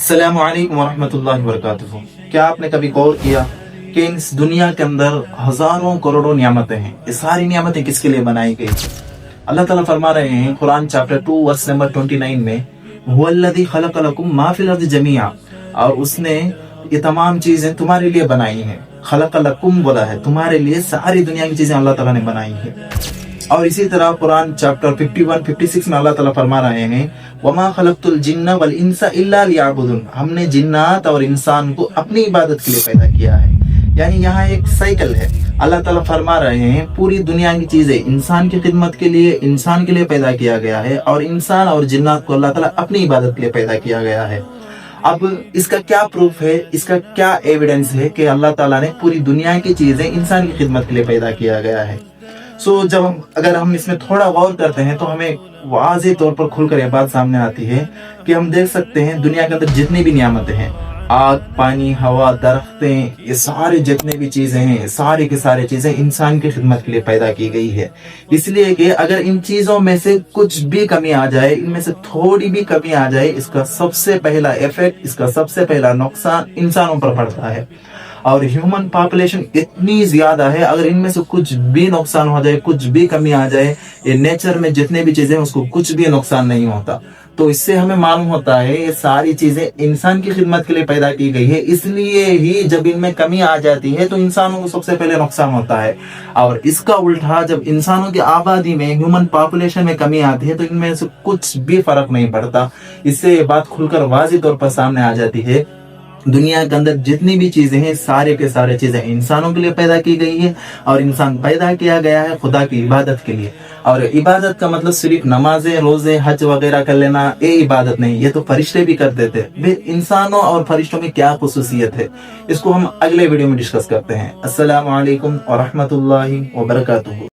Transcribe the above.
अस्सलामु अलैकुम वरहमतुल्लाहि वबरकातुहू। क्या आपने कभी गौर किया कि इस दुनिया के अंदर हजारों करोड़ों नियामतें हैं? ये सारी नियामतें किसके लिए बनाई गई? अल्लाह ताला फरमा रहे हैं कुरान चैप्टर 2 वर्स नंबर 29 में, हुवल्लज़ी खलक़ लकुम मा फिल अर्ज़ि जमीआ, और उसने ये तमाम चीजें तुम्हारे लिए बनाई हैं। खलक़ लकुम बोला है, तुम्हारे लिए सारी दुनिया की चीजें अल्लाह ताला ने बनाई है। और इसी तरह कुरान चैप्टर 51-56 में अल्लाह ताला फरमा रहे हैं, वमा खलक़तुल जिन्ना वल इंसा इल्ला लियअबुदून, हमने जिन्नात और इंसान को अपनी इबादत के लिए पैदा किया है। यानी यहाँ एक साइकिल है। अल्लाह ताला फरमा रहे हैं पूरी दुनिया की चीजें इंसान की खिदमत के लिए, इंसान के लिए पैदा किया गया है, और इंसान और जिन्नात को अल्लाह ताला अपनी इबादत के लिए पैदा किया गया है। अब इसका क्या प्रूफ है, इसका क्या एविडेंस है कि अल्लाह ताला ने पूरी दुनिया की चीजें इंसान की खिदमत के लिए पैदा किया गया है? अगर हम इसमें थोड़ा गौर करते हैं तो हमें वाज़ेह तौर पर खुलकर यह बात सामने आती है कि हम देख सकते हैं दुनिया के अंदर जितनी भी नियामतें हैं, आग, पानी, हवा, दरख्तें, ये सारे जितने भी चीजें हैं, सारी की सारी चीजें इंसान की खिदमत के लिए पैदा की गई है। इसलिए कि अगर इन चीजों में से कुछ भी कमी आ जाए, इनमें से थोड़ी भी कमी आ जाए, इसका सबसे पहला इफेक्ट, इसका सबसे पहला नुकसान इंसानों पर पड़ता है। और ह्यूमन पॉपुलेशन इतनी ज्यादा है, अगर इनमें से कुछ भी नुकसान हो जाए, कुछ भी कमी आ जाए, ये नेचर में जितने भी चीजें उसको कुछ भी नुकसान नहीं होता। तो इससे हमें मालूम होता है ये सारी चीजें इंसान की खिदमत के लिए पैदा की गई है। इसलिए ही जब इनमें कमी आ जाती है तो इंसानों को सबसे पहले नुकसान होता है। और इसका उल्टा जब इंसानों की आबादी में, ह्यूमन पॉपुलेशन में कमी आती है तो इनमें से कुछ भी फर्क नहीं पड़ता। इससे ये बात खुलकर वाज़ेह तौर पर सामने आ जाती है, दुनिया के अंदर जितनी भी चीजें हैं सारे के सारे चीजें इंसानों के लिए पैदा की गई है, और इंसान पैदा किया गया है खुदा की इबादत के लिए। और इबादत का मतलब सिर्फ नमाजें, रोजे, हज वगैरह कर लेना ये इबादत नहीं, ये तो फरिश्ते भी करते थे। इंसानों और फरिश्तों में क्या खुसूसियत है, इसको हम अगले वीडियो में डिस्कस करते हैं। अस्सलामु अलैकुम व रहमतुल्लाहि व बरकातुहू।